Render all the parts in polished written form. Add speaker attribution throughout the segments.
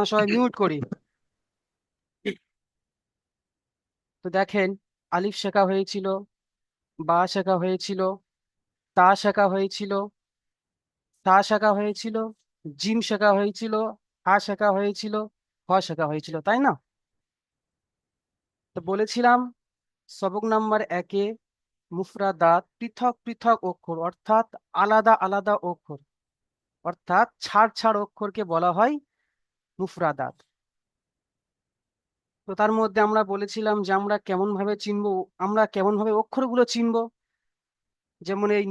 Speaker 1: আমরা সবাই মিউট করি। তো দেখেন, আলিফ শেখা হয়েছিল, বা শেখা হয়েছিল, তা শেখা হয়েছিল, তা শেখা হয়েছিল, জিম শেখা হয়েছিল, হা শেখা হয়েছিল, হ শেখা হয়েছিল, তাই না? তো বলেছিলাম সবক নাম্বার একে মুফরাদাত পৃথক পৃথক অক্ষর, অর্থাৎ আলাদা আলাদা অক্ষর, অর্থাৎ ছাড় ছাড় অক্ষরকে বলা হয় মুফরাদাত। তো তার মধ্যে আমরা বলেছিলাম যে আমরা কেমন ভাবে চিনবো, আমরা কেমন ভাবে অক্ষরগুলো চিনবো। যেমন এই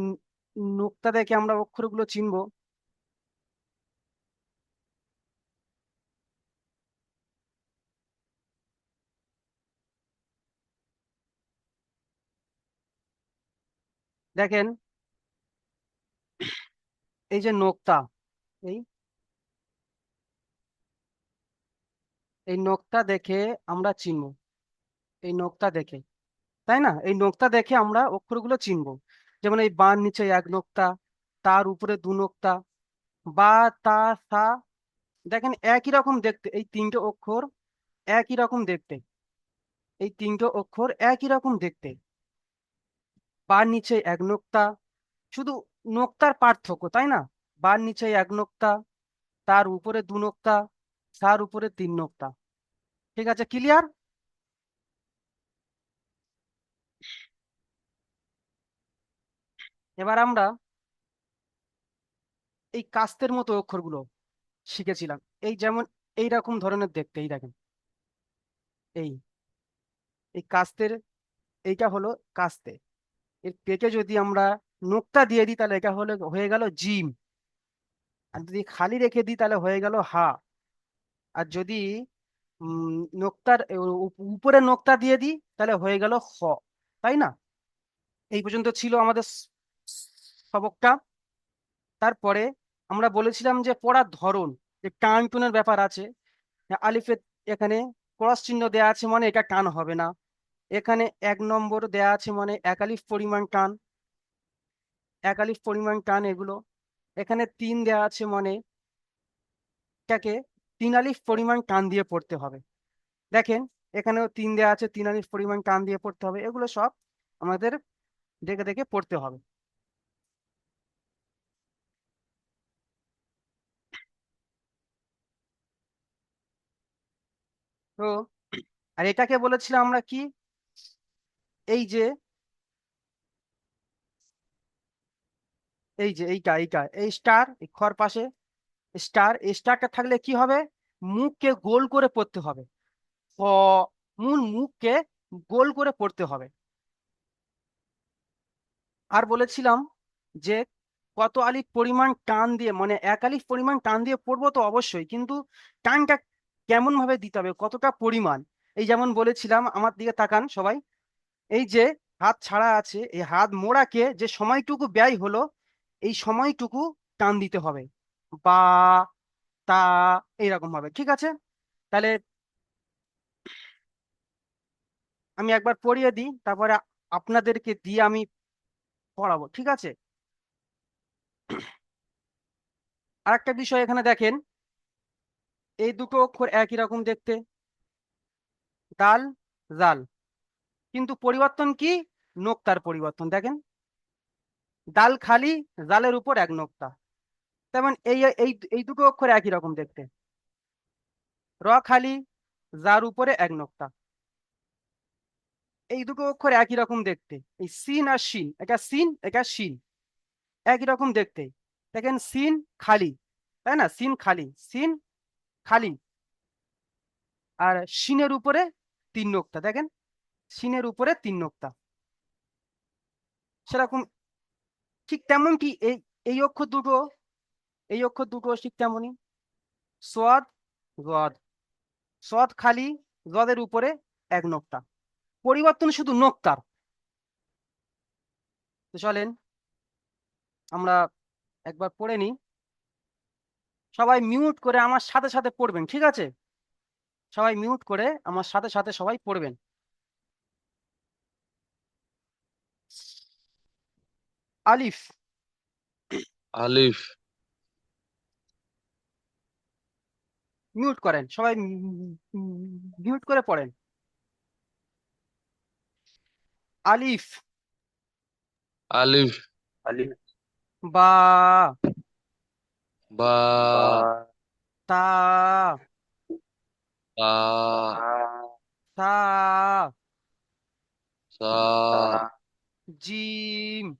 Speaker 1: নোক্তা দেখে আমরা অক্ষরগুলো চিনবো। দেখেন, এই যে নোক্তা, এই এই নোক্তা দেখে আমরা চিনবো, এই নোক্তা দেখে, তাই না? এই নোক্তা দেখে আমরা অক্ষরগুলো চিনবো। যেমন এই বার নিচে এক নোক্তা, তার উপরে দু নোক্তা, বা, তা, সা। দেখেন একই রকম দেখতে এই তিনটে অক্ষর, একই রকম দেখতে, এই তিনটে অক্ষর একই রকম দেখতে। বার নিচে এক নোক্তা, শুধু নোক্তার পার্থক্য, তাই না? বার নিচে এক নোক্তা, তার উপরে দু নোক্তা, তার উপরে তিন নোক্তা। ঠিক আছে, ক্লিয়ার? এবার আমরা এই কাস্তের মতো অক্ষরগুলো শিখেছিলাম। এই যেমন এই রকম ধরনের দেখতে, এই দেখেন, এই এই কাস্তের, এইটা হলো কাস্তে। এর পেটে যদি আমরা নোক্তা দিয়ে দিই তাহলে এটা হলে হয়ে গেল জিম। আর যদি খালি রেখে দিই তাহলে হয়ে গেল হা। আর যদি নোক্তার উপরে নোক্তা দিয়ে দিই তাহলে হয়ে গেল খ, তাই না? এই পর্যন্ত ছিল আমাদের সবকটা। তারপরে আমরা বলেছিলাম যে পড়ার ধরন, যে টান টুনের ব্যাপার আছে। আলিফের এখানে ক্রস চিহ্ন দেয়া আছে মানে এটা টান হবে না। এখানে এক নম্বর দেয়া আছে মানে এক আলিফ পরিমাণ টান, এক আলিফ পরিমাণ টান এগুলো। এখানে তিন দেয়া আছে মানে এটাকে তিন আলিফ পরিমাণ টান দিয়ে পড়তে হবে। দেখেন, এখানেও তিন দেয়া আছে, তিন আলিফ পরিমাণ টান দিয়ে পড়তে হবে। এগুলো সব আমাদের দেখে দেখে পড়তে হবে। তো আর এটাকে বলেছিলাম আমরা কি, এই যে এই যে এইটা এইটা এই স্টার, এই খর পাশে স্টার, এই স্টারটা থাকলে কি হবে? মুখকে গোল করে পড়তে হবে। ক, মূল মুখকে গোল করে পড়তে হবে। আর বলেছিলাম যে কত আলিফ পরিমাণ টান দিয়ে, মানে এক আলিফ পরিমাণ টান দিয়ে পড়বো তো অবশ্যই, কিন্তু টানটা কেমন ভাবে দিতে হবে, কতটা পরিমাণ। এই যেমন বলেছিলাম, আমার দিকে তাকান সবাই, এই যে হাত ছাড়া আছে, এই হাত মোড়াকে যে সময়টুকু ব্যয় হলো, এই সময়টুকু টান দিতে হবে। বা, তা, এইরকম ভাবে। ঠিক আছে, তাহলে আমি একবার পড়িয়ে দিই, তারপরে আপনাদেরকে দিয়ে আমি পড়াবো, ঠিক আছে? আর একটা বিষয় এখানে দেখেন, এই দুটো অক্ষর একই রকম দেখতে, দাল, জাল, কিন্তু পরিবর্তন কি? নোক্তার পরিবর্তন। দেখেন, দাল খালি, জালের উপর এক নোক্তা। তেমন এই এই এই দুটো অক্ষর একই রকম দেখতে, র খালি, যার উপরে এক নোক্তা। এই দুটো অক্ষর একই রকম দেখতে। এই সিন আর শিন, এটা সিন এটা শিন, একই রকম দেখতে। দেখেন সিন খালি, তাই না? সিন খালি, সিন খালি। আর শিনের উপরে তিন নোক্তা, দেখেন, শিনের উপরে তিন নোক্তা। সেরকম ঠিক তেমন কি এই এই অক্ষর দুটো, এই অক্ষর দুটো ঠিক তেমনই। সোয়াদ, গদ, সদ খালি, গদের উপরে এক নোক্তা। পরিবর্তন শুধু নোক্তার। তো চলেন আমরা একবার পড়ে নিই। সবাই মিউট করে আমার সাথে সাথে পড়বেন, ঠিক আছে? সবাই মিউট করে আমার সাথে সাথে সবাই পড়বেন। আলিফ,
Speaker 2: আলিফ,
Speaker 1: মিউট করেন সবাই, মিউট করে পড়েন। আলিফ।
Speaker 2: আলিফ।
Speaker 1: বা।
Speaker 2: বা।
Speaker 1: তা।
Speaker 2: তা।
Speaker 1: সা।
Speaker 2: সা।
Speaker 1: জিম।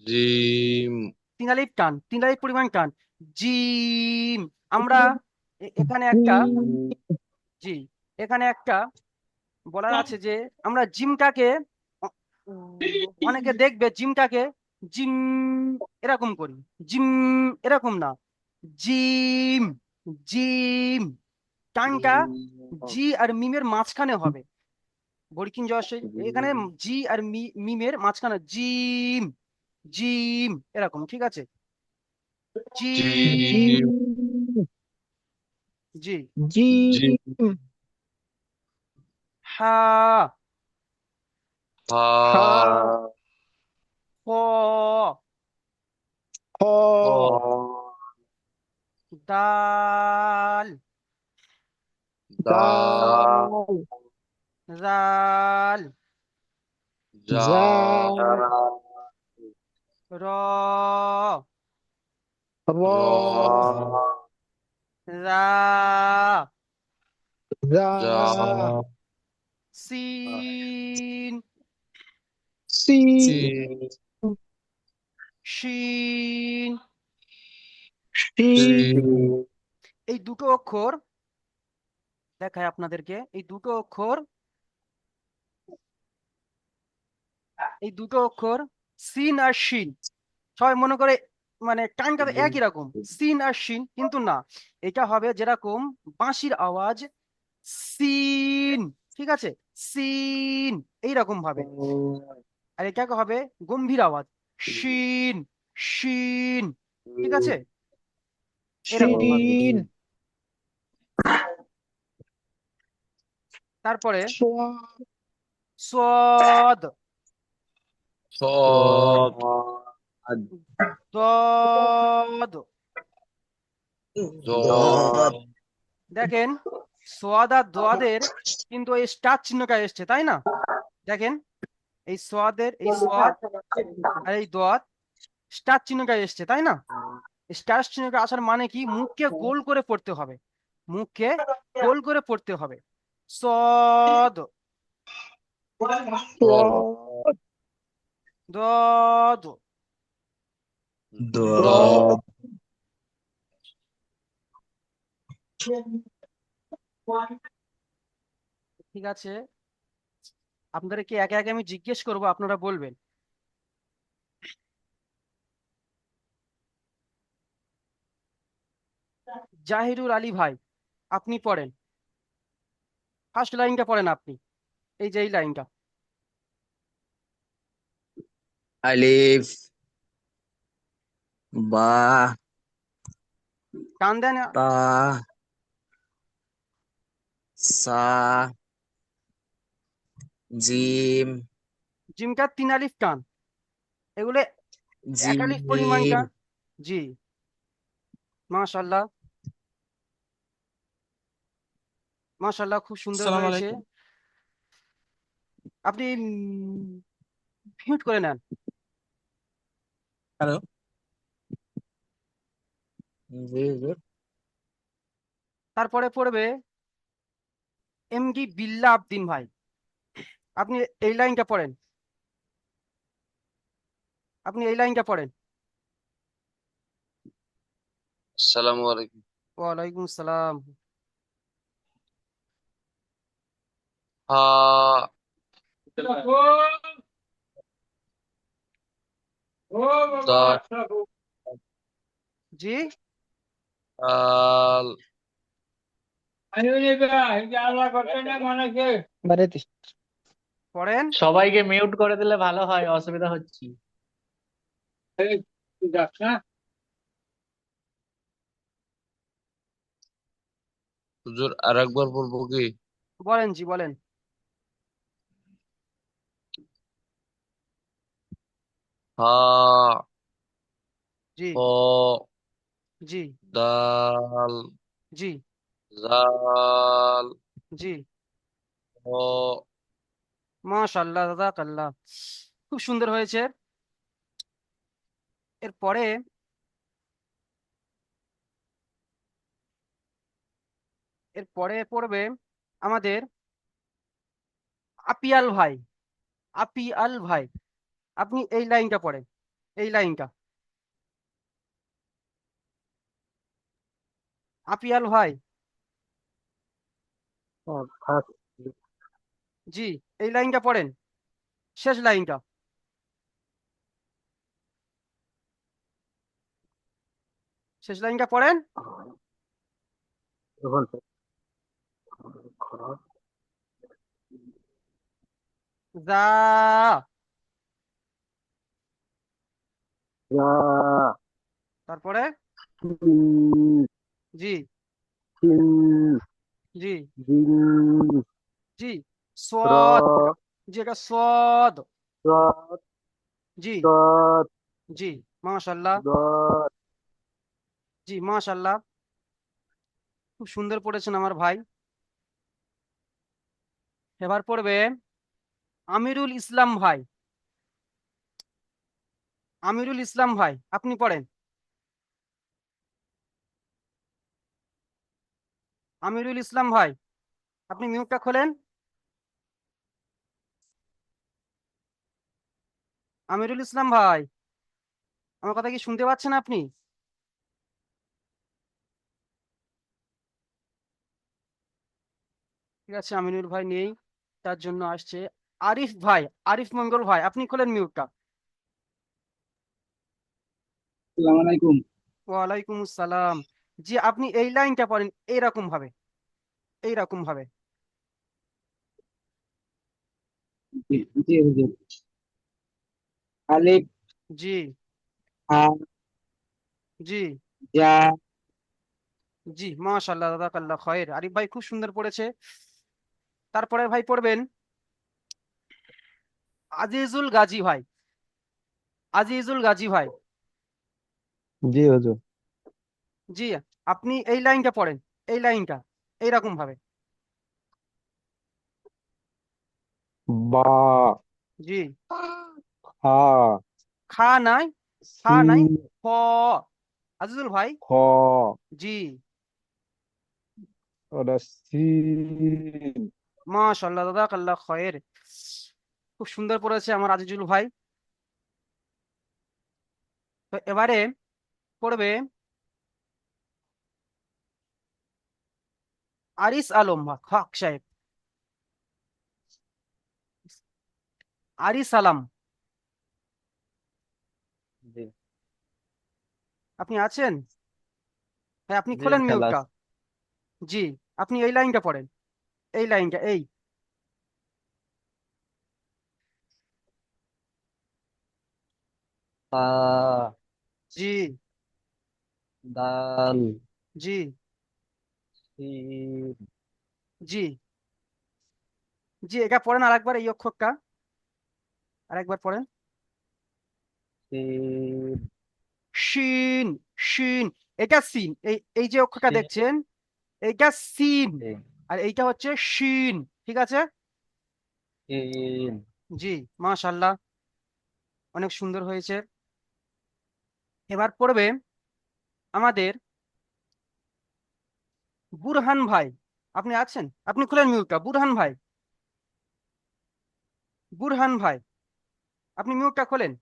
Speaker 2: জিম।
Speaker 1: 3 আলিফ টান, 3 আলিফ পরিমাণ টান। জিম। আমরা এখানে একটা, জি, এখানে একটা বলার আছে যে আমরা জিমটাকে অ- অনেকে দেখবে জিমটাকে জিম এরকম করি, জিম এরকম না, জিম। জিম টানটা জি আর মিমের মাঝখানে হবে। বরিকিন জশে এখানে জি আর মিমের মাঝখানে জিম। জিম এরকম, ঠিক আছে? জিম।
Speaker 2: জিম।
Speaker 1: জি।
Speaker 2: জিম।
Speaker 1: হা।
Speaker 2: হা।
Speaker 1: হ।
Speaker 2: হ।
Speaker 1: দাল।
Speaker 2: দাল।
Speaker 1: জাল।
Speaker 2: জাল।
Speaker 1: র।
Speaker 2: র।
Speaker 1: রা।
Speaker 2: জা।
Speaker 1: সিন।
Speaker 2: সিন।
Speaker 1: শিন।
Speaker 2: শিন।
Speaker 1: এই দুটো অক্ষর দেখায় আপনাদেরকে, এই দুটো অক্ষর, এই দুটো অক্ষর সিন আর শিন। সবাই মনে করে মানে টাইমটা একই রকম, সিন আর শিন, কিন্তু না। এটা হবে যেরকম বাঁশির আওয়াজ সিন, ঠিক আছে? সিন এইরকম ভাবে। আর এটাকে হবে গম্ভীর আওয়াজ শিন। শিন, ঠিক আছে? এরকম ভাবে।
Speaker 2: শিন।
Speaker 1: তারপরে সদ।
Speaker 2: সদ।
Speaker 1: দদ।
Speaker 2: দদ।
Speaker 1: দেখেন সোয়াদ আর দোয়াদের কিন্তু এই স্টার চিহ্নটা এসছে, তাই না? দেখেন এই সোয়াদের, এই সোয়াদ আর এই দোয়াদ স্টার চিহ্নটা এসছে, তাই না? স্টার চিহ্নটা আসার মানে কি, মুখকে গোল করে পড়তে হবে, মুখকে গোল করে পড়তে হবে। সদ। দদ।
Speaker 2: দদ।
Speaker 1: ঠিক আছে, আপনাদেরকে একে একে আমি জিজ্ঞেস করব, আপনারা বলবেন। জাহিরুল আলী ভাই, আপনি পড়েন, ফার্স্ট লাইনটা পড়েন আপনি, এই যে এই লাইনটা।
Speaker 3: আলিফ, বা,
Speaker 1: টান দেন।
Speaker 3: তা, সা, জিম,
Speaker 1: জিমটা 3 আলিফ টান, এগুলো 1 আলিফ পরিমাণ
Speaker 3: জিম।
Speaker 1: টান। জি, মাশাল্লাহ, মাশাল্লাহ, খুব সুন্দর
Speaker 4: আসসালামু
Speaker 1: হয়েছে।
Speaker 4: আলাইকুম।
Speaker 1: আপনি মিউট করে নেন।
Speaker 4: হ্যালো।
Speaker 3: জি জি।
Speaker 1: তারপরে পড়বে এমডি বিল্লাহ আবদিন ভাই, আপনি এই লাইনটা পড়েন, আপনি এই লাইনটা পড়েন।
Speaker 2: আসসালামু আলাইকুম।
Speaker 1: ওয়ালাইকুম সালাম।
Speaker 2: হা। দাল।
Speaker 1: জি। পড়েন।
Speaker 5: সবাইকে মিউট করে দিলে ভালো হয়, অসুবিধা হচ্ছে।
Speaker 2: হুজুর আরেকবার বলবো কি?
Speaker 1: বলেন, জি বলেন।
Speaker 2: হা।
Speaker 1: জি।
Speaker 2: হ।
Speaker 1: জি।
Speaker 2: দাল।
Speaker 1: জি
Speaker 2: জাল,
Speaker 1: জি,
Speaker 2: হ,
Speaker 1: মাশাআল্লাহ, জাযাকাল্লাহ, খুব সুন্দর হয়েছে। এরপরে এরপরে পড়বে আমাদের আপিয়াল ভাই। আপিয়াল ভাই, আপনি এই লাইনটা পড়েন, এই লাইনটা। আপিয়াল ভাই, জি, এই লাইনটা পড়েন, শেষ লাইনটা, শেষ লাইনটা পড়েন। যা, তারপরে জি জি জি, সদ, জি এটা সদ, জি জি, মাশাআল্লাহ, জি মাশাআল্লাহ, খুব সুন্দর পড়েছেন আমার ভাই। এবার পড়বে আমিরুল ইসলাম ভাই। আমিরুল ইসলাম ভাই, আপনি পড়েন। আমিরুল ইসলাম ভাই, আপনি মিউটটা খোলেন। আমিরুল ইসলাম ভাই, আমার কথা কি শুনতে পাচ্ছেন আপনি? ঠিক আছে, আমিনুল ভাই নেই, তার জন্য আসছে আরিফ ভাই। আরিফ মঙ্গল ভাই, আপনি খোলেন মিউটটা।
Speaker 4: আসসালামু আলাইকুম।
Speaker 1: ওয়ালাইকুম আসসালাম। জি, আপনি এই লাইনটা পড়েন এইরকম ভাবে, এইরকম ভাবে।
Speaker 4: জি জি হুজুর। আলিফ,
Speaker 1: জি
Speaker 4: হা,
Speaker 1: জি
Speaker 4: যা,
Speaker 1: জি, মাশাআল্লাহ, জাযাকাল্লাহ খায়ের। আরিফ ভাই খুব সুন্দর পড়েছে। তারপরে ভাই পড়বেন আজিজুল গাজী ভাই। আজিজুল গাজী ভাই,
Speaker 6: জি হুজুর।
Speaker 1: জি, আপনি এই লাইনটা পড়েন, এই লাইনটা এইরকম ভাবে।
Speaker 6: বা,
Speaker 1: জি,
Speaker 6: খা,
Speaker 1: খা নাই, খা নাই,
Speaker 6: সিন,
Speaker 1: খ, আজিজুল ভাই,
Speaker 6: খ,
Speaker 1: জি,
Speaker 6: ওটা সিন।
Speaker 1: মাশাআল্লাহ, জাযাকাল্লাহ খায়ের, খুব সুন্দর পড়েছে আমার আজিজুল ভাই। তো এবারে পড়বে আরিস আলম হক সাহেব। আরিস আলম,
Speaker 3: জি
Speaker 1: আপনি আছেন? হ্যাঁ, আপনি
Speaker 3: জি
Speaker 1: খোলেন
Speaker 3: ইনশাল্লাহ।
Speaker 1: মিউটটা। জি, আপনি এই লাইনটা পড়েন, এই লাইনটা, এই,
Speaker 3: তা,
Speaker 1: জি
Speaker 3: দাল,
Speaker 1: জি
Speaker 3: সিন,
Speaker 1: জি জি, এটা পড়েন আরেকবার, এই অক্ষরটা আরেকবার পড়েন।
Speaker 3: সিন,
Speaker 1: শিন, শিন, এটা সিন, এই এই যে অক্ষরটা
Speaker 3: সিন,
Speaker 1: দেখছেন, এইটা সিন,
Speaker 3: সিন,
Speaker 1: আর এইটা হচ্ছে শিন, ঠিক আছে?
Speaker 3: সিন।
Speaker 1: জি, মাশাআল্লাহ, অনেক সুন্দর হয়েছে। এবার পড়বে আমাদের বুরহান ভাই। আপনি আছেন? আপনি খুলেন মিউটটা, বুরহান ভাই। বুরহান ভাই, আপনি মিউটটা খোলেন।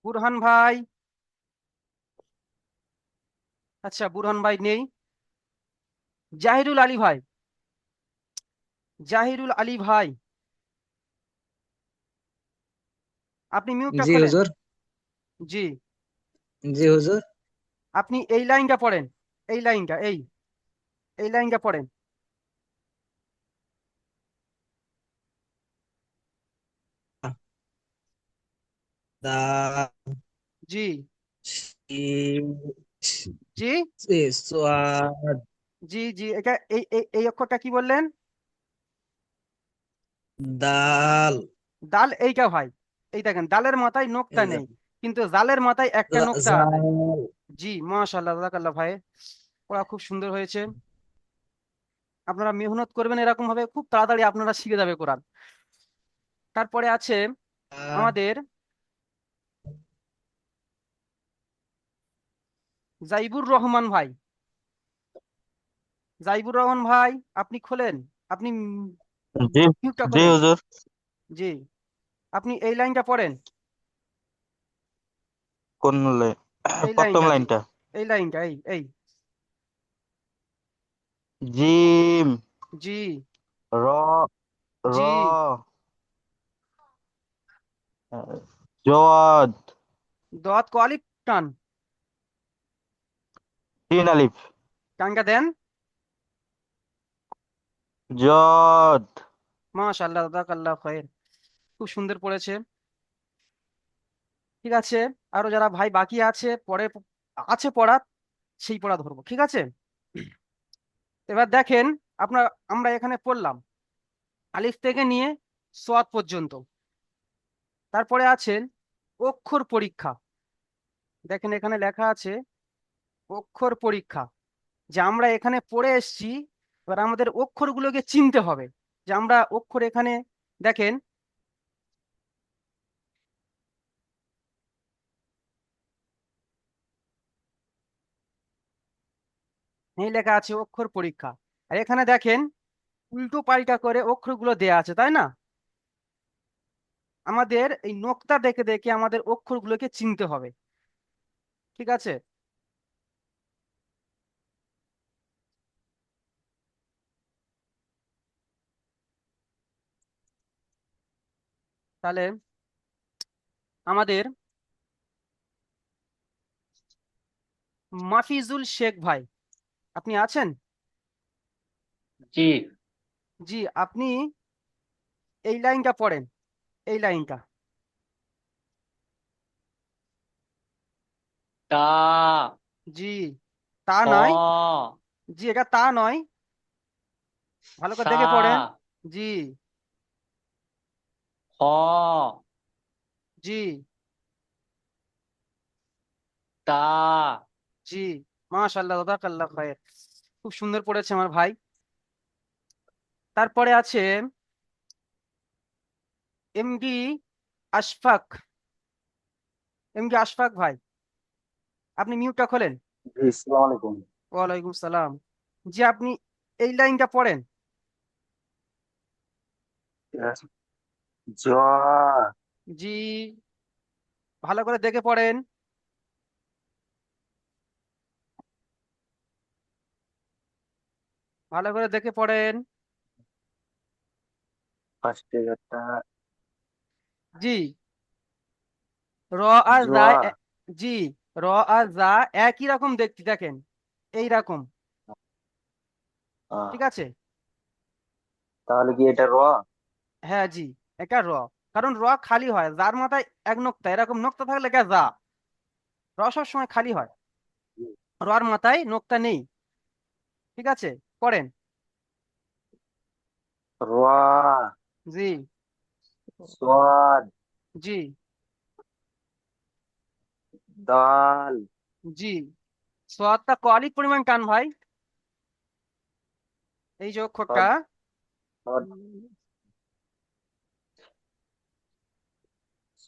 Speaker 1: বুরহান ভাই, আচ্ছা বুরহান ভাই নেই। জাহিরুল আলী ভাই, জাহিরুল আলী ভাই, আপনি মিউটটা
Speaker 3: জি
Speaker 1: খোলেন।
Speaker 3: হুজুর।
Speaker 1: জি,
Speaker 3: জি হুজুর।
Speaker 1: আপনি এই লাইনটা পড়েন, এই লাইনটা, এই এই লাইনটা পড়েন।
Speaker 3: দা,
Speaker 1: জি
Speaker 3: শিম,
Speaker 1: জি
Speaker 3: সোয়াদ,
Speaker 1: জি জি, এটা এই অক্ষরটা কি বললেন?
Speaker 3: দাল
Speaker 1: দাল, এইটা ভাই। এই দেখেন, দালের মাথায় নোক্তা
Speaker 3: এই যে,
Speaker 1: নেই, কিন্তু জালের মাথায় একটা নোক্তা আছে।
Speaker 3: জাল
Speaker 1: জি, মাশাআল্লাহ, জাযাকাল্লাহ ভাই, পড়া খুব সুন্দর হয়েছে। আপনারা মেহনত করবেন এরকম ভাবে, খুব তাড়াতাড়ি আপনারা শিখে যাবে কোরআন। তারপরে আছে আমাদের জাইবুর রহমান ভাই। জাইবুর রহমান ভাই, আপনি খোলেন, আপনি
Speaker 6: জি
Speaker 1: মিউটটা
Speaker 6: জি
Speaker 1: খোলেন।
Speaker 6: হুজুর।
Speaker 1: জি, আপনি এই লাইনটা পড়েন।
Speaker 6: কোন
Speaker 1: এই
Speaker 6: প্রথম
Speaker 1: লাইনটা, জি,
Speaker 6: লাইনটা?
Speaker 1: এই লাইনটা, এই
Speaker 6: জিম,
Speaker 1: জি
Speaker 6: র, র,
Speaker 1: জি,
Speaker 6: জদ,
Speaker 1: দত কো আলিফ টান,
Speaker 6: তিন আলিফ,
Speaker 1: টানটা দেন।
Speaker 6: জদ।
Speaker 1: মাশাআল্লাহ, জাযাকাল্লাহ খায়ের, খুব সুন্দর পড়েছে। ঠিক আছে, আরো যারা ভাই বাকি আছে পরে আছে পড়া, সেই পড়া ধরবো, ঠিক আছে? এবার দেখেন, আপনার, আমরা এখানে পড়লাম আলিফ থেকে নিয়ে সোয়াদ পর্যন্ত। তারপরে আছেন অক্ষর পরীক্ষা। দেখেন এখানে লেখা আছে অক্ষর পরীক্ষা, যে আমরা এখানে পড়ে এসেছি, এবার আমাদের অক্ষরগুলোকে চিনতে হবে। যে আমরা অক্ষর এখানে দেখেন, এই লেখা আছে অক্ষর পরীক্ষা, আর এখানে দেখেন উল্টো পাল্টা করে অক্ষরগুলো দেয়া আছে, তাই না? আমাদের এই নোক্তা দেখে দেখে আমাদের অক্ষরগুলোকে চিনতে হবে, ঠিক আছে? তাহলে আমাদের মাফিজুল শেখ ভাই, আপনি আছেন?
Speaker 5: জি।
Speaker 1: জি, আপনি এই লাইনটা পড়েন, এই লাইনটা।
Speaker 5: তা,
Speaker 1: জি, তা
Speaker 5: খ,
Speaker 1: নয়। জি, এটা তা নয়, ভালো করে
Speaker 5: সা,
Speaker 1: দেখে পড়েন। জি
Speaker 5: খ,
Speaker 1: জি
Speaker 5: তা,
Speaker 1: জি, মাশাআল্লাহ, জাযাকাল্লাহ খায়ের, খুব সুন্দর পড়েছে আমার ভাই। তারপরে আছে এমডি আশফাক। এমডি আশফাক ভাই, আপনি মিউটটা খোলেন।
Speaker 6: জি, আসসালামু আলাইকুম।
Speaker 1: ওয়ালাইকুম সালাম। জি, আপনি এই লাইনটা পড়েন।
Speaker 6: জ,
Speaker 1: জি, ভালো করে দেখে পড়েন। ভালো করে দেখে পড়েন।
Speaker 6: ফার্স্টে একটা
Speaker 1: জি, র আর
Speaker 6: জ,
Speaker 1: যা জি, র আর যা একই রকম দেখতে, দেখেন এই রকম,
Speaker 6: আহ,
Speaker 1: ঠিক আছে?
Speaker 6: তাহলে কি এটা র?
Speaker 1: হ্যাঁ জি, এটা র, কারণ র খালি হয়, যার মাথায় এক নোক্তা, এরকম নোক্তা থাকলে এটা যা। র সব সময় খালি হয়, রর মাথায় নোক্তা নেই, ঠিক আছে? পড়েন।
Speaker 6: র,
Speaker 1: জি
Speaker 6: সদ,
Speaker 1: জি
Speaker 6: দাল,
Speaker 1: জি, সোয়াদটা কোয়ালিক পরিমাণ টান ভাই, এই যে অক্ষরটা।
Speaker 6: সদ, সদ,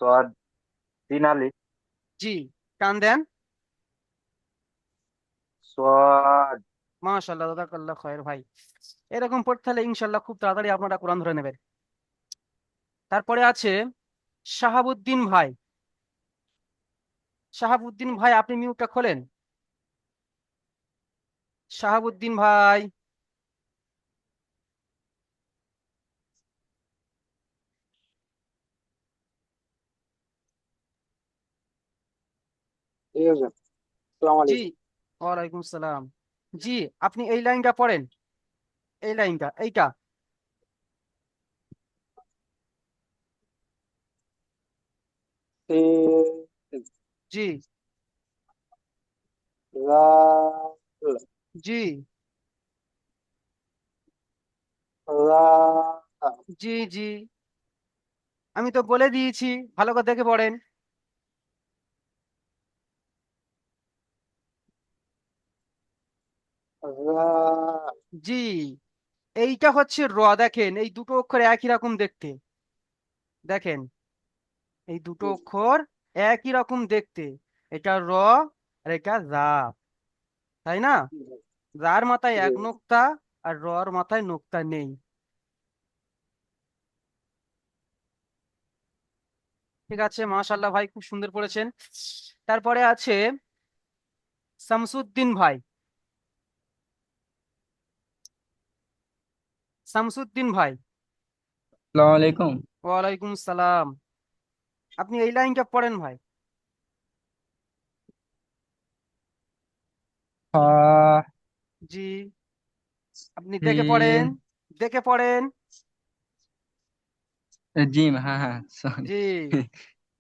Speaker 6: সদ, তিন আলিফ,
Speaker 1: জি, টান দেন।
Speaker 6: সদ।
Speaker 1: মাশাআল্লাহ, জাযাকাল্লাহ খায়ের ভাই, এরকম পড়তে হলে ইনশাল্লাহ খুব তাড়াতাড়ি আপনারা কোরআন ধরে নেবেন। তারপরে আছে শাহাবুদ্দিন ভাই। শাহাবুদ্দিন ভাই, আপনি মিউটটা খোলেন। শাহাবুদ্দিন ভাই,
Speaker 6: ঠিক আছে, আসসালামু
Speaker 1: জি,
Speaker 6: আলাইকুম।
Speaker 1: ওয়ালাইকুম সালাম। জি, আপনি এই লাইনটা পড়েন, এই লাইনটা, এইটা।
Speaker 6: সে,
Speaker 1: জি
Speaker 6: রাল,
Speaker 1: জি
Speaker 6: রা
Speaker 1: জি জি, আমি তো বলে দিয়েছি, ভালো করে দেখে পড়েন।
Speaker 6: রা
Speaker 1: জি, এইটা হচ্ছে র। দেখেন এই দুটো অক্ষর একই রকম দেখতে। দেখেন এই দুটো অক্ষর একই রকম দেখতে। এটা র আর এটা রা, তাই না? রার মাথায়
Speaker 6: জি
Speaker 1: এক নোক্তা আর রর মাথায় নোক্তা নেই। ঠিক আছে, মাশাল্লাহ ভাই, খুব সুন্দর পড়েছেন। তারপরে আছে শামসুদ্দিন ভাই। শামসুদ্দিন ভাই,
Speaker 3: আসসালামু আলাইকুম।
Speaker 1: ওয়ালাইকুম সালাম। আপনি এই লাইনটা পড়েন ভাই।
Speaker 3: হা
Speaker 1: জি, আপনি দেখে পড়েন,
Speaker 3: সিন
Speaker 1: দেখে পড়েন।
Speaker 3: জিম, হ্যাঁ হ্যাঁ, সরি।
Speaker 1: জি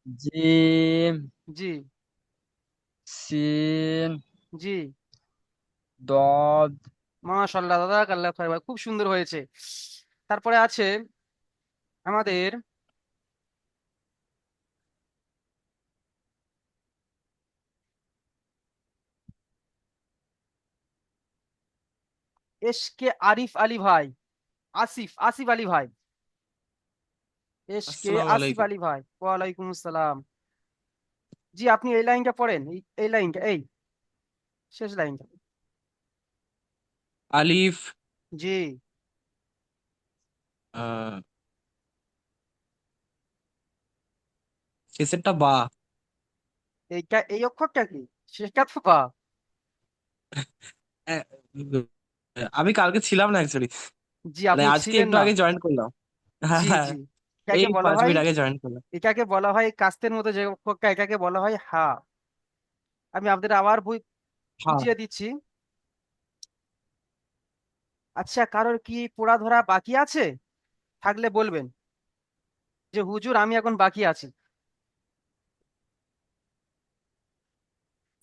Speaker 3: জিম,
Speaker 1: জি
Speaker 3: সিন,
Speaker 1: জি,
Speaker 3: দদ,
Speaker 1: মাশাল্লাহ দাদা, আল্লাহ খাইর ভাই, খুব সুন্দর হয়েছে। তারপরে আছে আমাদের এসকে আরিফ আলী ভাই। আসিফ আসিফ আলী ভাই। এসকে
Speaker 7: আসসালামু
Speaker 1: আসিফ
Speaker 7: আলাইকুম।
Speaker 1: আলী ভাই, ওয়ালাইকুম আসসালাম। জি, আপনি এই লাইনটা পড়েন, এই লাইনটা, এই শেষ লাইনটা।
Speaker 7: আলিফ,
Speaker 1: জি,
Speaker 7: আহ শেষেরটা বা।
Speaker 1: এইটা এই অক্ষরটা কি? শেষটা তো বা।
Speaker 7: আহ, আমি কালকে ছিলাম না অ্যাকচুয়ালি,
Speaker 1: জি,
Speaker 7: মানে
Speaker 1: আপনি
Speaker 7: আজকে
Speaker 1: ছিলেন
Speaker 7: একটু
Speaker 1: না।
Speaker 7: আগে জয়েন করলাম। হ্যাঁ
Speaker 1: জি
Speaker 7: হ্যাঁ,
Speaker 1: জি,
Speaker 7: এই
Speaker 1: এটাকে বলা
Speaker 7: 5 মিনিট
Speaker 1: হয়,
Speaker 7: আগে জয়েন করলাম।
Speaker 1: এটাকে বলা হয় কাস্তের মতো যে অক্ষরটা, এটাকে বলা হয় হা। আমি আপনাদের আবার বই
Speaker 7: হ্যাঁ
Speaker 1: বুঝিয়ে দিচ্ছি। আচ্ছা, কারোর কি পড়া ধরা বাকি আছে? থাকলে বলবেন যে হুজুর আমি এখন বাকি আছি।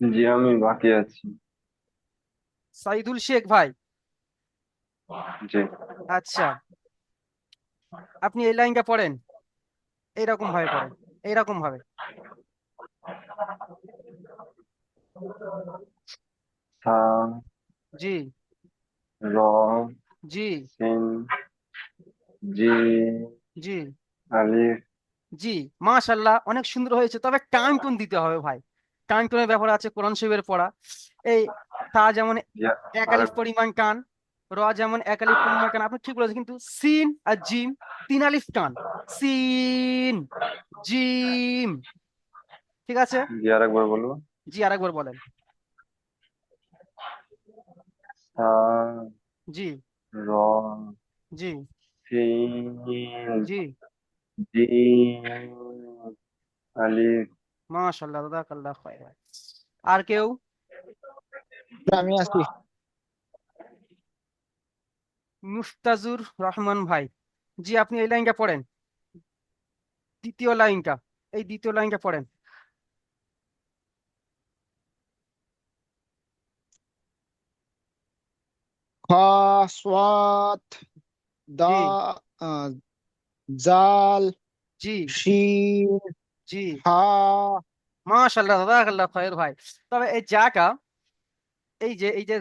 Speaker 6: জি আমি বাকি আছি।
Speaker 1: সাইদুল শেখ ভাই।
Speaker 6: জি
Speaker 1: আচ্ছা, আপনি এই লাইনটা পড়েন, এইরকম ভাবে পড়েন, এইরকম ভাবে।
Speaker 6: সা
Speaker 1: জি
Speaker 6: র
Speaker 1: জি
Speaker 6: সিন জি
Speaker 1: জি
Speaker 6: আলিফ
Speaker 1: জি, মাশাল্লাহ, অনেক সুন্দর হয়েছে, তবে টান টুন দিতে হবে ভাই। টান টুনের ব্যাপার আছে, কোরআন শরীফের পড়া। এই তা যেমন
Speaker 6: ইয়া
Speaker 1: এক
Speaker 6: আর
Speaker 1: আলিফ পরিমাণ টান, র যেমন এক আলিফ পরিমাণ টান, আপনি ঠিক বলেছেন, কিন্তু সিন আর জিম 3 আলিফ টান। সিন, জিম। ঠিক আছে,
Speaker 6: জি আরেকবার বলবো।
Speaker 1: জি আরেকবার বলেন।
Speaker 6: সা
Speaker 1: জি
Speaker 6: র
Speaker 1: জি
Speaker 6: সিন
Speaker 1: জি,
Speaker 6: জি আলিফ
Speaker 1: মাশাল্লাহ দাদা, আল্লাহ খাইর। আর কেউ?
Speaker 3: আমি আছি।
Speaker 1: মুস্তাজুর রহমান ভাই। জি, আপনি এই লাইনটা পড়েন, দ্বিতীয় লাইনটা, এই দ্বিতীয় লাইনটা পড়েন।
Speaker 8: খ সোয়াত
Speaker 1: জি
Speaker 8: দা আহ, জাল
Speaker 1: জি
Speaker 8: শিন
Speaker 1: জি,
Speaker 8: হা
Speaker 1: মাশাল্লাহ দাদা, আল্লাহ খাইর ভাই। তবে এই জাটা, এই যে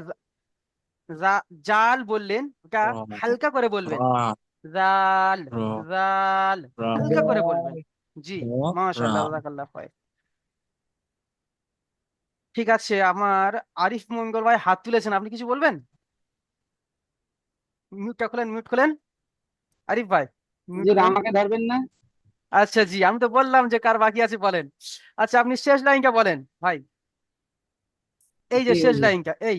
Speaker 1: জাল বললেন, ওটা
Speaker 7: র
Speaker 1: হালকা করে বলবেন।
Speaker 7: রা
Speaker 1: জাল,
Speaker 7: র
Speaker 1: জাল,
Speaker 7: রা
Speaker 1: হালকা করে বলবেন। জি,
Speaker 7: র রা।
Speaker 1: মাশাল্লাহ দাদা, আল্লাহ খাইর। ঠিক আছে, আমার আরিফ মঙ্গল ভাই হাত তুলেছেন, আপনি কিছু বলবেন? মিউটটা খোলেন, মিউট খোলেন, আরিফ ভাই, মিউট
Speaker 4: হুজুর
Speaker 1: খোলেন।
Speaker 4: আমাকে ধরবেন না?
Speaker 1: আচ্ছা জি, আমি তো বললাম যে কার বাকি আছে বলেন। আচ্ছা, আপনি শেষ লাইনটা বলেন ভাই, এই যে
Speaker 4: জি
Speaker 1: শেষ
Speaker 4: হুজুর,
Speaker 1: লাইনটা, এই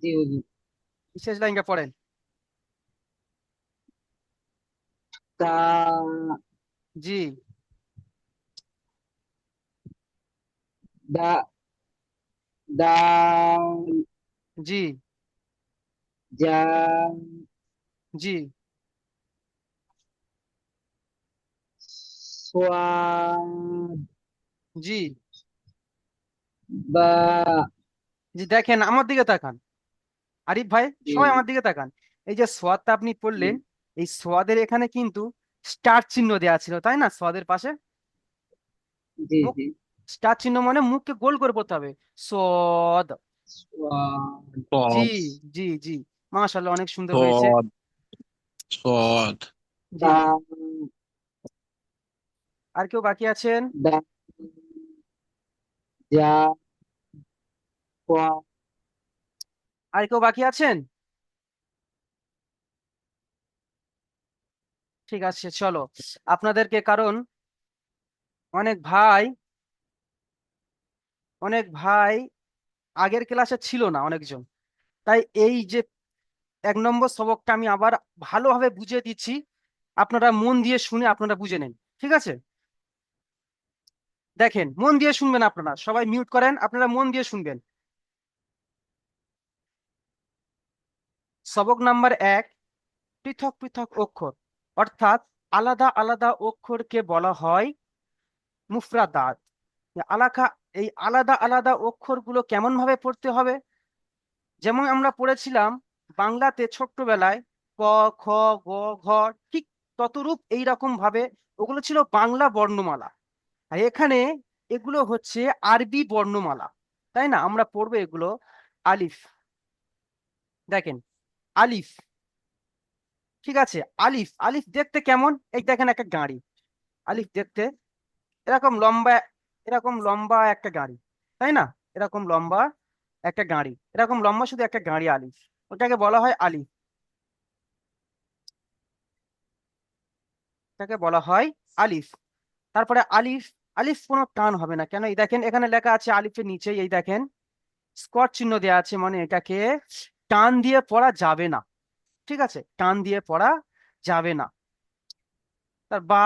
Speaker 4: জি হুজুর।
Speaker 1: শেষ লাইনটা পড়েন।
Speaker 4: তা
Speaker 1: জি
Speaker 4: দা দাল
Speaker 1: জি
Speaker 4: জাল
Speaker 1: জি
Speaker 4: সোয়াদ
Speaker 1: জি
Speaker 4: বা
Speaker 1: জি, দেখেন আমার দিকে তাকান, আরিফ ভাই,
Speaker 4: জি
Speaker 1: সবাই আমার দিকে তাকান। এই যে সোয়াদটা আপনি পড়লেন, এই সোয়াদের এখানে কিন্তু স্টার চিহ্ন দেওয়া ছিল, তাই না? সোয়াদের পাশে
Speaker 4: জি
Speaker 1: মুখ,
Speaker 4: জি।
Speaker 1: স্টার চিহ্ন মানে মুখকে গোল করে পড়তে হবে, সদ। জি,
Speaker 7: সদ
Speaker 1: জি, জি, মাশাআল্লাহ, অনেক সুন্দর হয়েছে।
Speaker 7: সদ সদ
Speaker 1: জি,
Speaker 4: দাল,
Speaker 1: আর কেউ বাকি আছেন?
Speaker 4: দাল, জাল, ওয়া,
Speaker 1: আর কেউ বাকি আছেন? ঠিক আছে, চলো আপনাদেরকে, কারণ অনেক ভাই অনেক ভাই আগের ক্লাসে ছিল না অনেকজন, তাই এই যে 1 নম্বর সবকটা আমি আবার ভালোভাবে বুঝিয়ে দিচ্ছি, আপনারা মন দিয়ে শুনে আপনারা বুঝে নেন, ঠিক আছে? দেখেন, মন দিয়ে শুনবেন, আপনারা সবাই মিউট করেন, আপনারা মন দিয়ে শুনবেন। সবক নাম্বার 1, পৃথক পৃথক অক্ষর, অর্থাৎ আলাদা আলাদা অক্ষরকে বলা হয় মুফরাদাত। আলাকা এই আলাদা আলাদা অক্ষরগুলো কেমন ভাবে পড়তে হবে, যেমন আমরা পড়েছিলাম বাংলাতে ছোট্টবেলায় ক, খ, গ, ঘ, ঠিক ততরূপ এইরকম ভাবে ওগুলো ছিল বাংলা বর্ণমালা। আর এখানে এগুলো হচ্ছে আরবি বর্ণমালা, তাই না? আমরা পড়বো এগুলো আলিফ। দেখেন, আলিফ, ঠিক আছে? আলিফ, আলিফ দেখতে কেমন? এই দেখেন একটা গাড়ি, আলিফ দেখতে এরকম লম্বা, এরকম লম্বা একটা গাড়ি, তাই না? এরকম লম্বা একটা গাড়ি, এরকম লম্বা শুধু একটা গাড়ি, আলিফ, ওটাকে বলা হয় আলিফ, এটাকে বলা হয় আলিফ। তারপরে আলিফ, আলিফ কোনো টান হবে না, কেন? এই দেখেন এখানে লেখা আছে আলিফের নিচে, এই দেখেন স্কোয়ার চিহ্ন দেওয়া আছে, মানে এটাকে টান দিয়ে পড়া যাবে না, ঠিক আছে? টান দিয়ে পড়া যাবে না। তার বা,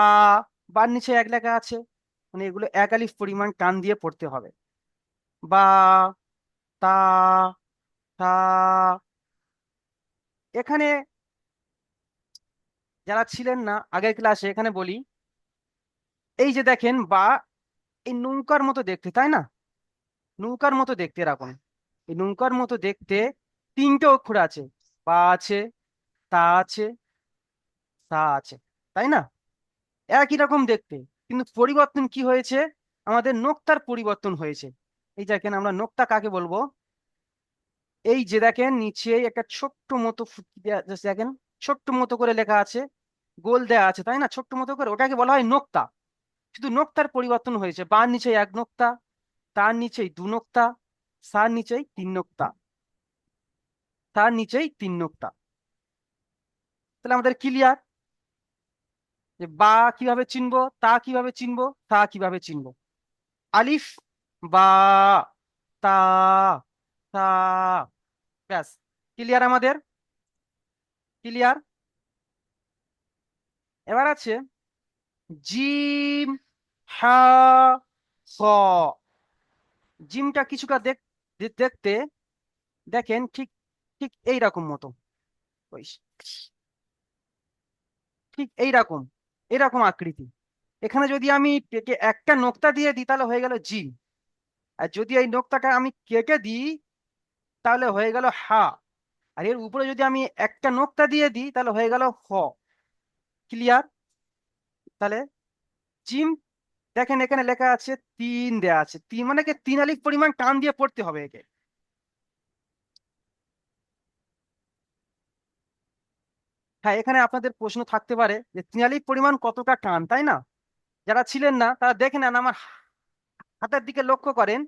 Speaker 1: বার নিচে এক লেখা আছে, মানে এগুলো 1 আলিফ পরিমাণ টান দিয়ে পড়তে হবে। বা, তা, তা। এখানে যারা ছিলেন না আগের ক্লাসে, এখানে বলি, এই যে দেখেন বা, এই নৌকার মতো দেখতে, তাই না? নৌকার মতো দেখতে এরকম, এই নৌকার মতো দেখতে 3টে অক্ষর আছে, বা আছে, তা আছে, সা আছে, তাই না? একই রকম দেখতে, কিন্তু পরিবর্তন কি হয়েছে? আমাদের নোক্তার পরিবর্তন হয়েছে। এই দেখেন, আমরা নোক্তা কাকে বলবো? এই যে দেখেন নিচে একটা ছোট্ট মতো দেখেন, ছোট্ট মতো করে লেখা আছে, গোল দেয়া আছে, তাই না? ছোট্ট মতো করে, ওটাকে বলা হয় নোক্তা। শুধু নোক্তার পরিবর্তন হয়েছে, বার নিচে 1 নোক্তা, তার নিচেই 2 নোক্তা, সার নিচেই 3 নোক্তা, তার নিচেই 3 নোক্তা। তাহলে আমাদের ক্লিয়ার যে বা কিভাবে চিনবো, তা কিভাবে চিনবো, তা কিভাবে চিনবো। আলিফ, বা, তা, তা, ব্যাস, ক্লিয়ার আমাদের, ক্লিয়ার। এবার আছে জিম, হা, খ। জিমটা কিছুটা দেখতে দেখেন ঠিক, ঠিক এইরকম মতো, ওই ঠিক এইরকম, এরকম আকৃতি। এখানে যদি আমি কেটে একটা নোক্তা দিয়ে দিই তাহলে হয়ে গেল জিম, আর যদি এই নোক্তাটা আমি কেটে দিই তাহলে হয়ে গেল হা, আর এর উপরে যদি আমি একটা নোক্তা দিয়ে দিই তাহলে হয়ে গেল হ। ক্লিয়ার? তাহলে জিম, দেখেন এখানে লেখা আছে 3 দেয়া আছে, 3 মানে কি 3 আলিফ পরিমাণ টান দিয়ে পড়তে হবে একে। হ্যাঁ, এখানে আপনাদের প্রশ্ন থাকতে পারে যে 3 আলিফ পরিমাণ কতটা টান, তাই না? যারা ছিলেন না তারা দেখে নেন, আমার হাতের দিকে লক্ষ্য করেন।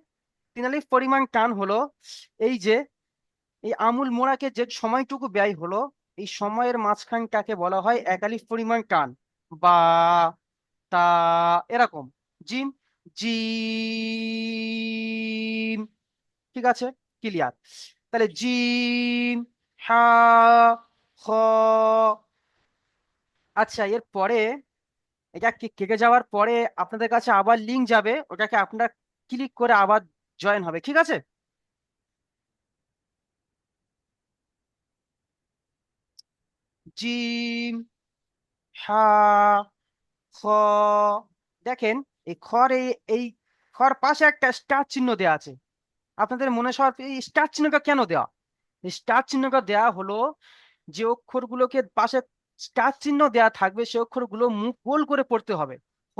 Speaker 1: 3 আলিফ পরিমাণ টান হলো এই যে এই আমুল মোড়াকে যে সময়টুকু ব্যয় হলো, এই সময়ের মাঝখানটাকে বলা হয় 1 আলিফ পরিমাণ টান। বা, তা, এরকম, জিম, জিম, ঠিক আছে? ক্লিয়ার? তাহলে জিম, হা, খ। আচ্ছা, এর পরে এটা কেটে যাওয়ার পরে আপনাদের কাছে আবার লিঙ্ক যাবে, ওটাকে আপনারা ক্লিক করে আবার জয়েন হবে, ঠিক আছে? জিম, হা, খ। দেখেন এই খর, এই খর পাশে একটা স্টার চিহ্ন দেওয়া আছে। আপনাদের মনে হয় এই স্টার চিহ্নটা কেন দেওয়া? এই স্টার চিহ্নটা দেওয়া হলো যে অক্ষরগুলোকে পাশে স্টার চিহ্ন দেয়া থাকবে সে অক্ষরগুলো মুখ গোল করে পড়তে হবে। ক,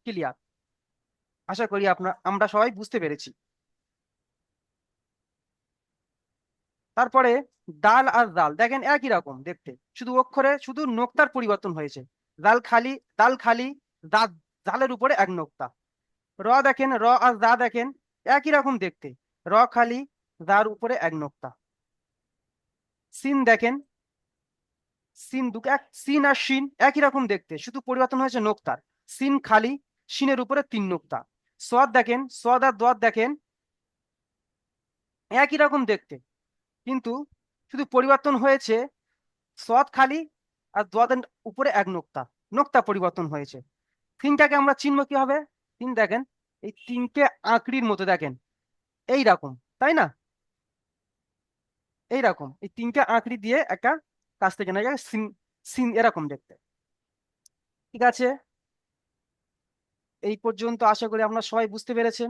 Speaker 1: ক্লিয়ার? আশা করি আমরা সবাই বুঝতে পেরেছি। তারপরে দাল আর জাল দেখেন একই রকম দেখতে, শুধু অক্ষরে শুধু নোক্তার পরিবর্তন হয়েছে। দাল খালি, দা, জালের উপরে এক নোক্তা। র দেখেন, র আর দা দেখেন একই রকম দেখতে, র খালি, দার উপরে এক নোক্তা। সিন দেখেন, সিন আর শিন একই রকম দেখতে, শুধু পরিবর্তন হয়েছে নোক্তার। সিন খালি, শিনের উপরে তিন নোক্তা। সোয়াদ দেখেন, সোয়াদ আর দোয়াদ দেখেন একই রকম দেখতে, কিন্তু শুধু পরিবর্তন হয়েছে সোয়াদ খালি আর দোয়াদের উপরে এক নোক্তা, নোক্তা পরিবর্তন হয়েছে। তিনটাকে আমরা চিনব কি হবে? তিন দেখেন, এই তিনটে আঁকড়ির মতো দেখেন এই রকম, তাই না? এইরকম এই তিনটে আঁকড়ি দিয়ে একটা কাছ থেকে না সিন, সিন এরকম দেখতে। ঠিক আছে, এই পর্যন্ত আশা করি আপনারা সবাই বুঝতে পেরেছেন।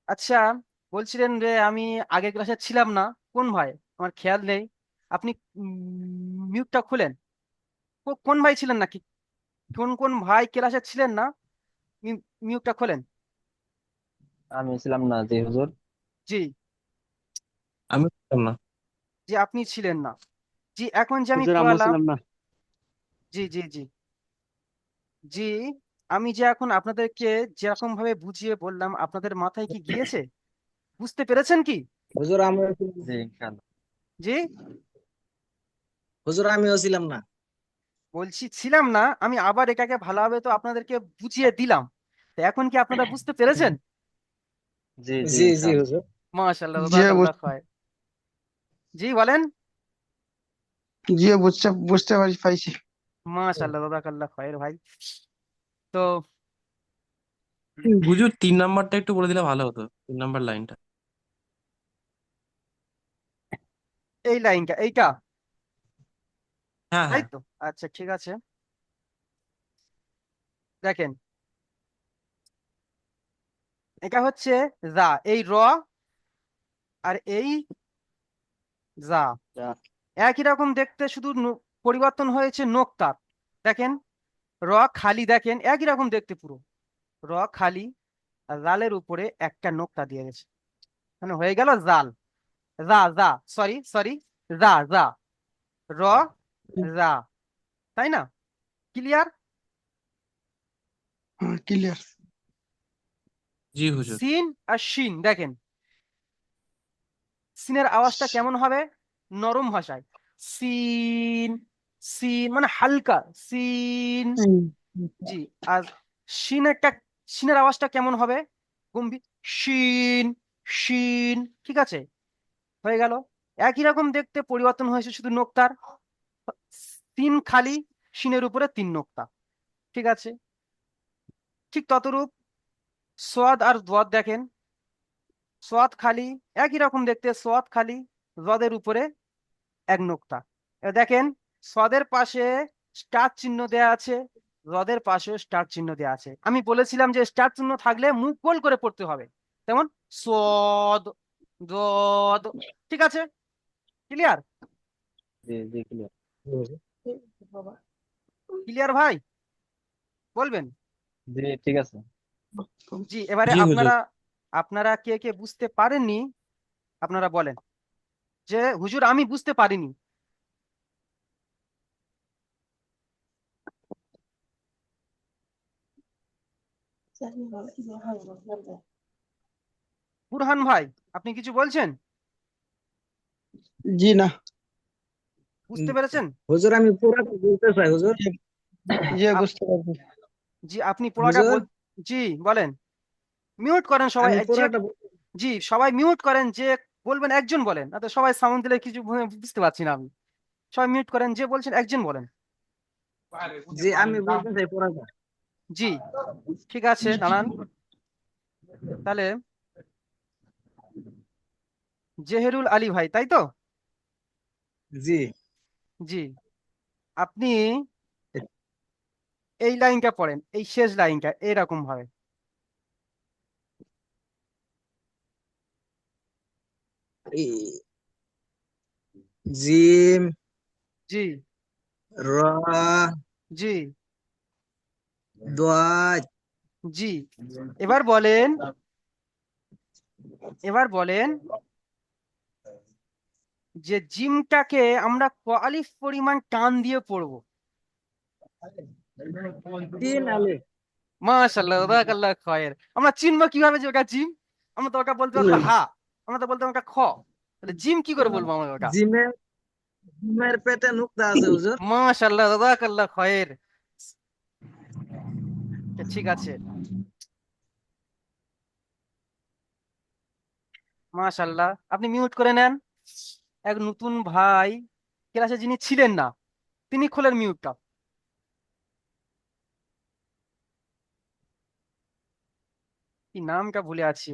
Speaker 1: আচ্ছা, বলছিলেন যে আমি আগের ক্লাসে ছিলাম না, কোন ভাই? আমার খেয়াল নেই। আপনি মিউটটা খুলেন। কোন ভাই ছিলেন নাকি? কোন কোন ভাই ক্লাসে ছিলেন না? মিউটটা খোলেন।
Speaker 3: আমি ছিলাম না, জি হুজুর।
Speaker 1: জি,
Speaker 7: আমি বুঝলাম না।
Speaker 1: জি আপনি ছিলেন না। জি, এখন যে আমি
Speaker 4: হুজুর আমিও
Speaker 1: পড়ালাম,
Speaker 4: ছিলাম না।
Speaker 1: জি জি জি জি, আমি যে এখন আপনাদেরকে যেরকম ভাবে বুঝিয়ে বললাম আপনাদের মাথায় কি গিয়েছে? বুঝতে পেরেছেন কি?
Speaker 8: হুজুর আমিও
Speaker 3: জি ইনশাআল্লাহ।
Speaker 1: জি,
Speaker 8: হুজুর আমিও ছিলাম না।
Speaker 1: বলছি ছিলাম না, আমি আবার এটাকে ভালোভাবে তো আপনাদেরকে বুঝিয়ে দিলাম, তো এখন কি আপনারা বুঝতে পেরেছেন?
Speaker 3: জি জি
Speaker 8: জি জি
Speaker 3: ইনশাআল্লাহ।
Speaker 8: হুজুর।
Speaker 1: মাশাআল্লাহ,
Speaker 8: জি
Speaker 1: জাযাকাল্লাহ খায়। জি বলেন।
Speaker 8: জি বুঝতে পাইছি।
Speaker 1: মাশাআল্লাহ, জাযাকাল্লাহ খায়ের ভাই। তো
Speaker 7: হুজুর 3 নাম্বারটা একটু বলে দিলে ভালো হতো, 3 নাম্বার লাইনটা।
Speaker 1: এই লাইনটা এইটা,
Speaker 7: হ্যাঁ
Speaker 1: তাই
Speaker 7: হ্যাঁ।
Speaker 1: তো? আচ্ছা ঠিক আছে, দেখেন এটা হচ্ছে যা, এই র আর এই যা একই রকম দেখতে, শুধু পরিবর্তন হয়েছে নোক্তার। দেখেন র খালি, দেখেন একই রকম দেখতে পুরো, র খালি আর জালের উপরে একটা নোক্তা দিয়ে গেছে, মানে হয়ে গেল জাল। যা সরি সরি, যা র, যা, তাই না? ক্লিয়ার?
Speaker 8: ক্লিয়ার।
Speaker 7: জি হুজুর।
Speaker 1: সিন আর শিন দেখেন, সিনের আওয়াজটা কেমন হবে? নরম ভাষায় সিন, সিন মানে হালকা সিন। জি, আর শিন একটা, শিনের আওয়াজটা কেমন হবে? গম্ভীর শিন, শিন। ঠিক আছে, হয়ে গেল। একই রকম দেখতে, পরিবর্তন হয়েছে শুধু নোক্তার। তিন খালি, শিনের উপরে তিন নোক্তা। ঠিক আছে, ঠিক ততরূপ সোয়াদ আর দোয়াদ দেখেন, সোয়াদ খালি একই রকম দেখতে, সোয়াদ খালি, জদের উপরে এক নোক্তা। এবার দেখেন সোয়াদের পাশে স্টার চিহ্ন দেয়া আছে, জদের পাশে স্টার চিহ্ন দেয়া আছে। আমি বলেছিলাম যে স্টার চিহ্ন থাকলে মুখ গোল করে পড়তে হবে, তেমন সদ, দদ। ঠিক আছে, ক্লিয়ার?
Speaker 3: জি জি ক্লিয়ার।
Speaker 1: ক্লিয়ার ভাই, বলবেন?
Speaker 3: জি ঠিক আছে।
Speaker 1: জি, এবারে
Speaker 7: জি হুজুর।
Speaker 1: আপনারা, আপনারা কে কে বুঝতে পারেননি আপনারা বলেন যে হুজুর আমি বুঝতে পারিনি। বুরহান ভাই, আপনি কিছু বলছেন?
Speaker 8: জি না।
Speaker 1: বুঝতে পেরেছেন?
Speaker 8: হুজুর আমি পুরাটা বলতে চাই হুজুর। জি
Speaker 1: আপ-
Speaker 8: বুঝতে পারছি।
Speaker 1: জি আপনি পড়াটা
Speaker 8: হুজুর
Speaker 1: জি বলেন। মিউট করেন সবাই,
Speaker 8: আমি
Speaker 1: যে
Speaker 8: পুরাটা
Speaker 1: জি সবাই মিউট করেন, যে বলবেন একজন বলেন, না তো সবাই সাউন্ড দিলে কিছু বুঝতে পারছি না আমি। সবাই মিউট করেন, যে বলছেন একজন বলেন।
Speaker 8: জি আমি বলতে চাই পুরাটা।
Speaker 1: জি ঠিক আছে, দাঁড়ান তাহলে। জেহেরুল আলী ভাই, তাই তো?
Speaker 8: জি
Speaker 1: জি, আপনি এই লাইনটা পড়েন, এই শেষ লাইনটা এরকম ভাবে,
Speaker 8: ই- জিম
Speaker 1: জি
Speaker 8: রা
Speaker 1: জি
Speaker 8: দাত
Speaker 1: জি এবার বলেন, এবার বলেন যে জিমটাকে আমরা ক আলিফ পরিমাণ টান দিয়ে পড়বো?
Speaker 8: তিন আলিফ
Speaker 1: মাশাআল্লাহ, জাযাকাল্লাহ খায়ের। আমরা চিনবো কিভাবে যে ওটা জিম? আমরা তো ওটা বলতে
Speaker 8: তিন
Speaker 1: পারবো
Speaker 8: আলিফ
Speaker 1: হা, আমরা তো বলতে পারবো ওটা খ, তাহলে জিম কি করে বলবো আমরা ওটা?
Speaker 8: জিমের জিমের পেটে নুক্তা আছে হুজুর।
Speaker 1: মাশাআল্লাহ, জাযাকাল্লাহ খায়ের। ঠিক আছে, মাশাআল্লাহ। আপনি মিউট করে নেন। এক নতুন ভাই ক্লাসে যিনি ছিলেন না, তিনি খোলেন মিউটটা। কি নামটা ভুলে আছি।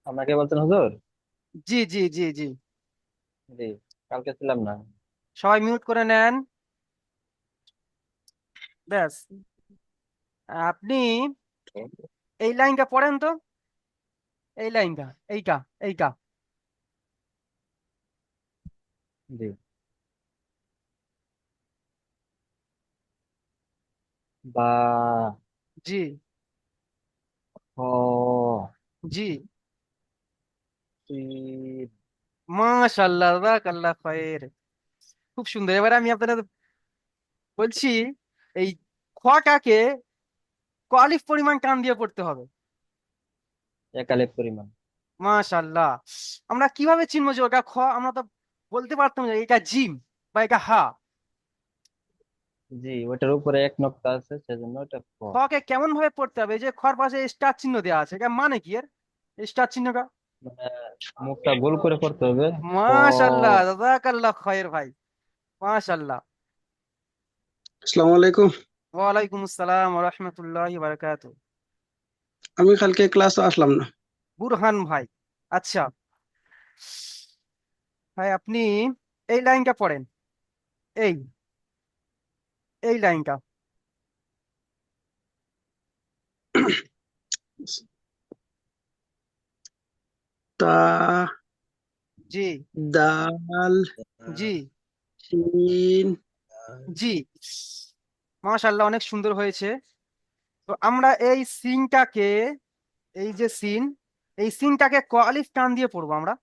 Speaker 3: আপনাকে বলছেন হুজুর?
Speaker 1: জি জি জি জি,
Speaker 3: জি, কালকে ছিলাম না।
Speaker 1: সবাই মিউট করে নেন। ব্যাস, আপনি এই লাইনটা পড়েন তো, এই লাইনটা, এইটা, এইটা।
Speaker 3: জি। বা
Speaker 1: জি
Speaker 3: হ
Speaker 1: জি,
Speaker 3: সিন
Speaker 1: মাশাআল্লাহ, জাযাকাল্লাহ খায়ের। খুব সুন্দর। এবার আমি আপনাদের বলছি, এই খটাকে ক আলিফ পরিমাণ টান দিয়ে পড়তে হবে?
Speaker 3: এক আলিফ পরিমাণ।
Speaker 1: মাশাআল্লাহ। আমরা কিভাবে চিনবো যে ওটা খ? আমরা তো বলতে পারতাম যে এটা জিম বা এটা হা।
Speaker 3: জি, ওটার উপরে এক নক্তা আছে সেজন্য ওটা ক।
Speaker 1: খ কে কেমন ভাবে পড়তে হবে? এই যে খর পাশে স্টার চিহ্ন দেওয়া আছে, এটা মানে কি এর স্টার চিহ্নটা?
Speaker 3: মানে মুখটা গোল করে পড়তে হবে। ক।
Speaker 1: মাশাআল্লাহ, জাযাকাল্লাহ খায়ের ভাই, মাশাআল্লাহ।
Speaker 9: আসসালামু আলাইকুম।
Speaker 1: ওয়ালাইকুম আসসালাম ওয়া রাহমাতুল্লাহি ওয়া বারাকাতুহু।
Speaker 9: আমি কালকে ক্লাসে আসলাম না।
Speaker 1: বুরহান ভাই, আচ্ছা ভাই, আপনি এই লাইনটা পড়েন, এই এই লাইনটা।
Speaker 9: তা,
Speaker 1: জি
Speaker 9: দাল,
Speaker 1: জি
Speaker 9: শিন।
Speaker 1: জি, মাশাআল্লাহ, অনেক সুন্দর হয়েছে। তো আমরা এই সিনটাকে, এই যে সিন, এই সিনটাকে ক আলিফ টান দিয়ে পড়বো আমরা?